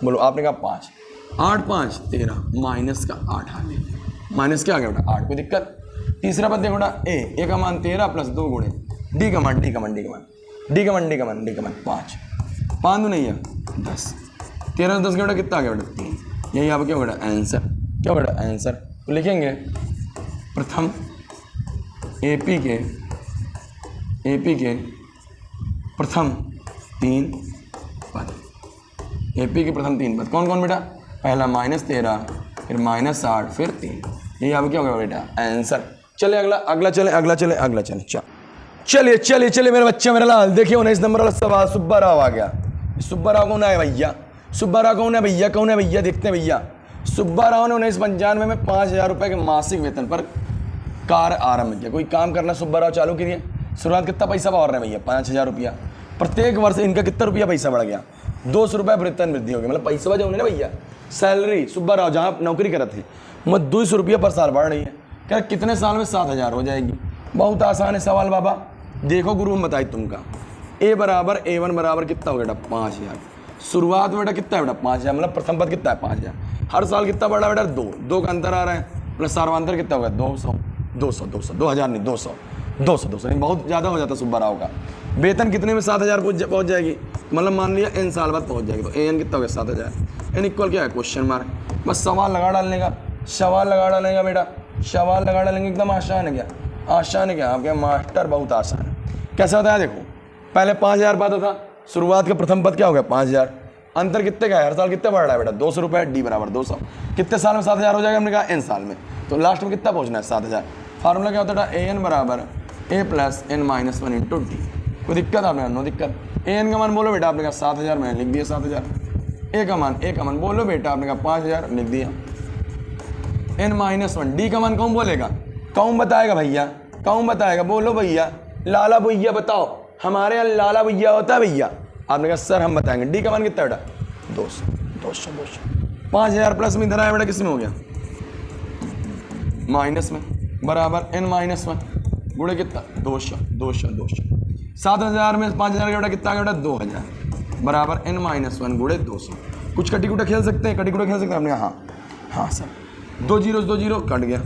बोलो। आपने कहा 5, 8 5 13 माइनस का 8 आ गया, माइनस क्या आ गया बेटा 8, कोई दिक्कत। तीसरा पद देखो बेटा, ए का मान 13 प्लस 2 गुणे डी का मान, डी का मान, डी का मान, डी का मान, डी का मान, डी का मान 5, 5 नहीं है 10, 13 10 का बेटा कितना आ गया बेटा 3। यही आप क्या बेटा आंसर, क्या बेटा आंसर। तो लिखेंगे प्रथम एपी के प्रथम 3 पद, एपी के प्रथम 3 पद कौन कौन बेटा, पहला -13 फिर -8 फिर 3, यही आप क्या होगा बेटा आंसर। चले अगला चलिए मेरे बच्चे मेरे लाल, देखिए 19 नंबर वाला सवाल। सुब्बा राव आ गया। सुब्बा राव कौन है भैया, सुब्बा राव कौन है भैया, कौन है भैया, देखते हैं भैया। सुब्बा राव ने 1995 में 5,000 रुपये के मासिक वेतन पर कार्य आरंभ किया। कोई काम करना सुब्बा राव चालू किए, शुरुआत कितना पैसा बढ़ रहे हैं भैया, 5,000 रुपया। प्रत्येक वर्ष इनका कितना रुपया पैसा बढ़ गया, 200 रुपये वेतन वृद्धि हो गई। मतलब पैसा जो ना भैया, सैलरी सुब्बा राव जहाँ नौकरी करते थे वो 200 रुपया पर साल बढ़ रही है। क्या कितने साल में 7,000 हो जाएगी। बहुत आसान है सवाल बाबा, देखो गुरु हम बताई तुमका। ए बराबर A1 बराबर कितना हो गया बेटा 5,000। शुरुआत में बेटा कितना है बेटा 5,000, मतलब प्रथम पद कितना है 5,000। हर साल कितना बढ़ा बेटा 2 का अंतर आ रहा है, प्लस सार्वांतर कितना होगा 200 2,000 नहीं 200 नहीं, बहुत ज़्यादा हो जाता सुब्बा राव का। वेतन कितने में 7,000 पहुँच जाएगी, मतलब मान लिया n साल बाद पहुँच जाएगी। तो an कितना हो गया 7,000, n इक्वल क्या है क्वेश्चन मार्क। बस सवाल लगा डालने का, सवाल लगा डालेगा बेटा, सवाल लगा डालेंगे। एकदम आसान है क्या, आसान है क्या, आपके मास्टर बहुत आसान है। कैसे होता है देखो, पहले 5,000 पद था, शुरुआत का प्रथम पद क्या हो गया 5,000, अंतर कितने का है, हर साल कितने बढ़ रहा है बेटा 200 रुपये, डी बराबर 200, कितने साल में 7,000 हो जाएगा, हमने कहा n साल में। तो लास्ट में कितना पहुंचना है 7,000। फार्मूला क्या होता है an बराबर a प्लस n माइनस 1 इंटू डी। कोई दिक्कत आपने, नो दिक्कत। an का मान बोलो बेटा, आपने कहा 7,000 मैंने लिख दिया 7,000। a का मान बोलो बेटा, आपने कहा 5,000 लिख दिया। n माइनस 1 डी का मान कौन बोलेगा, कौन बताएगा भैया, कौन बताएगा, बोलो भैया, लाला भैया बताओ, हमारे यहाँ लाला भैया होता है भैया। आपने कहा सर हम बताएंगे। डी का मान कितना बेटा 200 5,000 प्लस में इधर आया बेटा, किस में हो गया माइनस में, बराबर n माइनस 1 गुणे कितना 200 7,000 में 5,000 का बेटा कितना आ गया बेटा 2,000 बराबर n माइनस 1 गुणे 200। कुछ कटी कुटा खेल सकते हैं, कटी कुटा खेल सकते हैं आपने, हाँ सर 2 0 कट गया,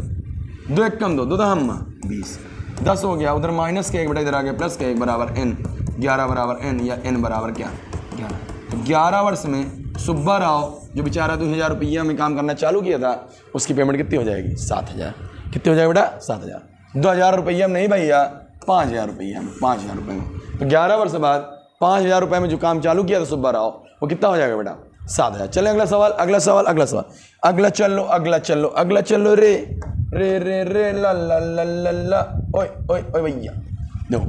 2 1 कम 2 हम 20 10 हो गया। उधर माइनस के 1 बेटा इधर आ गया प्लस के 1 बराबर n, 11 बराबर n या n बराबर क्या 11। तो 11 वर्ष में सुब्बा राव जो बेचारा 2,000 रुपया में काम करना चालू किया था, उसकी पेमेंट कितनी हो जाएगी 7,000। कितनी हो जाएगी बेटा 7,000। 2,000 रुपया में नहीं भैया, 5,000 रुपया में, 5,000 रुपये में। तो 11 वर्ष बाद 5,000 रुपये में जो काम चालू किया था सुब्बा राव, वो कितना हो जाएगा बेटा 7,000। चले अगला सवाल अगला चलो रे ला ओए भैया। देखो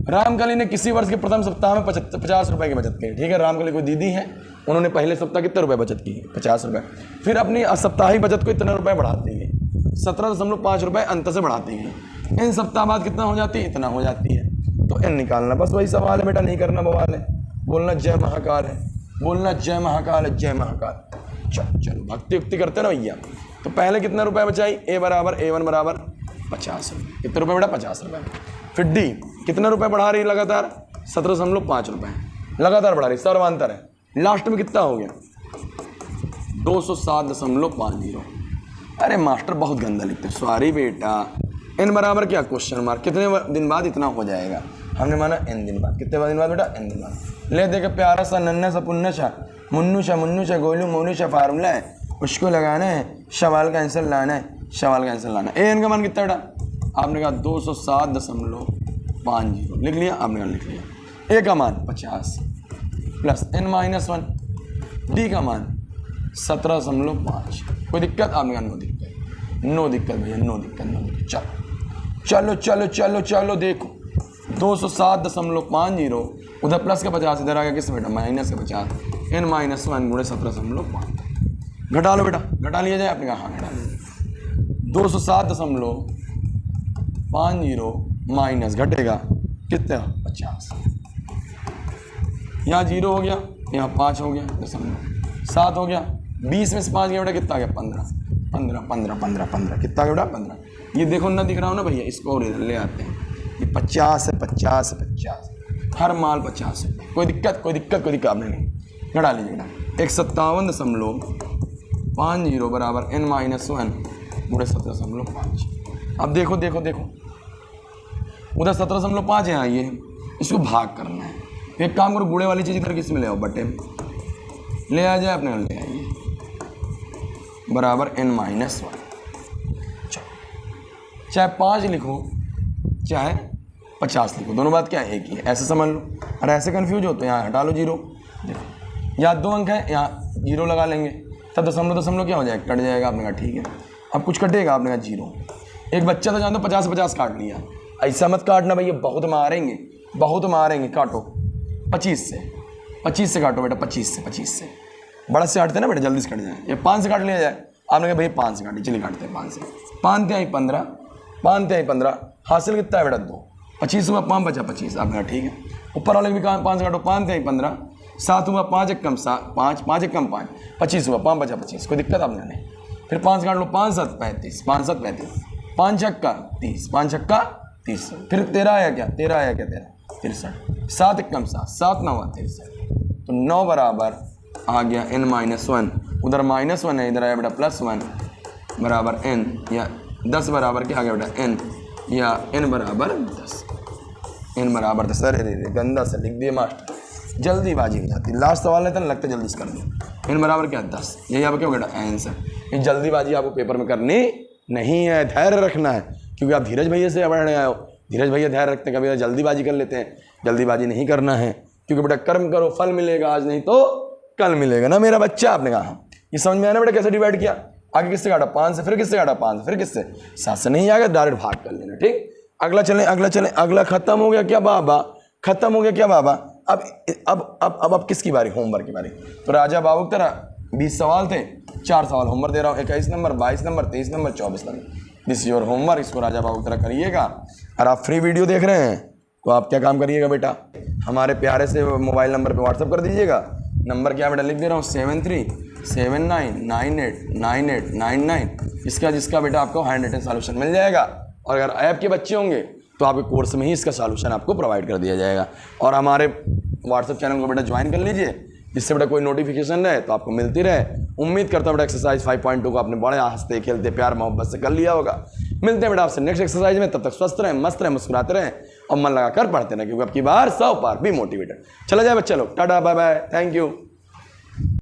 रामकली ने किसी वर्ष के प्रथम सप्ताह में 50 रुपए की बचत की। ठीक है, रामकली कोई दीदी है, उन्होंने पहले सप्ताह कितने रुपए बचत की 50 रुपए, फिर अपनी साप्ताहिक बचत को इतने रुपए बढ़ाती है, 17.5 रुपए अंत से बढ़ाती है। इन सप्ताह बाद कितना हो जाती है, इतना हो जाती है। तो इन निकालना, बस वही सवाल है बेटा, नहीं करना बवाल है। बोलना जय महाकाल है, बोलना जय महाकाल है, जय महाकाल। चलो भक्ति उक्ति करते ना भैया। तो पहले कितना रुपए बचाई, A बराबर 50 रुपये। कितने रुपए बेटा 50 रुपये। फिर डी कितने रुपए बढ़ा रही है लगातार, 17.5 रुपये लगातार बढ़ा रही, सर्वांतर है। लास्ट में कितना हो गया 207.50। अरे मास्टर बहुत गंदा लिखते, सॉरी बेटा। n बराबर क्या क्वेश्चन मार्क, कितने दिन बाद इतना हो जाएगा, हमने माना n दिन बाद। कितने दिन बाद बेटा n दिन बाद। ले देखे प्यारा सा नन्ना सा पुन्ना सा मुन्नू सा गोलू मोनू सा फार्मूला है, उसको लगाना है, सवाल का आंसर लाना है, सवाल का आंसर लाना है। an का मान कितना बेटा, आपने कहा 207.50 लिख लिया, आपने कहा लिख लिया। a का मान 50 प्लस n माइनस 1, डी का मान 17.5। कोई दिक्कत, आपने कहा नो दिक्कत भैया, नो दिक्कत। चलो देखो 207.50 उधर प्लस का 50 इधर आ गया, किस बेटा माइनस का 50, n माइनस 1 गुणे 17.5। घटा लो बेटा, घटा लिया जाए, आपने कहा हाँ घटा लिया। 207.50 माइनस घटेगा कितना 50, यहाँ 0 हो गया, यहाँ 5 हो गया, 7 हो गया, 20 में से 5 गया बेटा कितना आ गया 15 कितना आ गया बेटा 15। ये देखो ना दिख रहा हो ना भैया, इसको और इधर ले आते हैं। ये 50 है 50 हर माल 50 रुपये। कोई दिक्कत आपने नहीं, घटा लीजिए घटा। 57.50 बराबर n-1 गुणे 17.5। अब देखो उधर 17.5 है, यहाँ ये इसको भाग करना है। एक काम करो, गुणे वाली चीज़ इधर किस में ले आओ, बटे में ले आ जाए, अपने ले आइए बराबर n-1। चाहे 5 लिखो चाहे 50 लिखो, दोनों बात क्या है, एक ही है, ऐसे समझ लो। और ऐसे कंफ्यूज होते हैं, यहाँ हटा लो 0। देखो यहाँ 2 अंक है, यहाँ 0 लगा लेंगे, तब दशमलव क्या हो जाएगा, कट जाएगा। आपने कहा ठीक है, अब कुछ कटेगा, आपने कहा 0। एक बच्चा तो जानते 50 काट लिया, ऐसा मत काटना भैया, बहुत मारेंगे। काटो 25 से काटो बेटा, 25 से बड़ा से काटते ना बेटा, जल्दी से कट जाए। ये 5 से काट लिया जाए, आपने कहा भैया 5 से काटिए, चलिए काटते हैं 5 से। 5 × 15 हासिल कितना है बेटा 2। 25 हुआ 5 बचा 25, आपने कहा ठीक है। ऊपर वाले भी 5 से काटो, 5 × 15 7 हुआ, 5 × 7 5, 5 × 5 25 हुआ, 5 बचा 25, कोई दिक्कत आपने नहीं। फिर 5 काट लो, 5 × 7 35, 5 × 7 35, 5 × 30, 5 × 30। फिर 13 आया क्या, 63। 7 × 7 7 9 63, तो 9 बराबर आ गया n-1। उधर -1 है, इधर आया बेटा +1 बराबर n, या 10 बराबर क्या आ गया बेटा n, या n बराबर 10। अरे गंदा से लिख दिए मास्टर, जल्दीबाजी हो जाती। लास्ट सवाल नहीं था ना, लगता जल्दी से कर दिया। n बराबर क्या 10, यही आपका क्या बेटा आंसर। ये जल्दीबाजी आपको पेपर में करनी नहीं है, धैर्य रखना है, क्योंकि आप धीरज भैया से पढ़ने आए हो। धीरज भैया धैर्य रखते हैं, कभी जल्दीबाजी कर लेते हैं, जल्दीबाजी नहीं करना है, क्योंकि बेटा कर्म करो फल मिलेगा, आज नहीं तो कल मिलेगा ना मेरा बच्चा। आपने कहा ये समझ में आया ना बेटा, कैसे डिवाइड किया। आगे किससे काटा, 5 से, फिर किससे काटा 5 से, फिर किससे 7 से। नहीं आएगा डायरेक्ट भाग कर लेना, ठीक। अगला चलें, अगला खत्म हो गया क्या बाबा, खत्म हो गया क्या बाबा। अब किसकी बारी, होमवर्क की बारी। तो राजा बाबू की तरह 20 सवाल थे, 4 सवाल होमवर्क दे रहा हूँ, 21 number, 22 number, 23 number, 24 number. This is your homework, इसको राजा बाबू की तरह करिएगा। और आप फ्री वीडियो देख रहे हैं तो आप क्या काम करिएगा बेटा, हमारे प्यारे से मोबाइल नंबर पे व्हाट्सअप कर दीजिएगा। नंबर क्या बेटा लिख दे रहा हूँ, 7379989899। जिसका बेटा आपको हैंड रिटन सॉल्यूशन मिल जाएगा। और अगर ऐप के बच्चे होंगे तो आपके कोर्स में ही इसका सॉल्यूशन आपको प्रोवाइड कर दिया जाएगा। और हमारे व्हाट्सअप चैनल को बेटा ज्वाइन कर लीजिए, जिससे बेटा कोई नोटिफिकेशन रहे तो आपको मिलती रहे। उम्मीद करता हूँ बेटा एक्सरसाइज 5.2 को आपने बड़े हंसते खेलते प्यार मोहब्बत से कर लिया होगा। मिलते हैं बेटा आपसे नेक्स्ट एक्सरसाइज में, तब तक स्वस्थ रहें, मस्त रहें, मुस्कुराते रहें और मन लगाकर पढ़ते रहें, क्योंकि अब की बार 100 पार भी मोटिवेटेड। चला जाए बच्चा लोग, tata bye bye, thank you.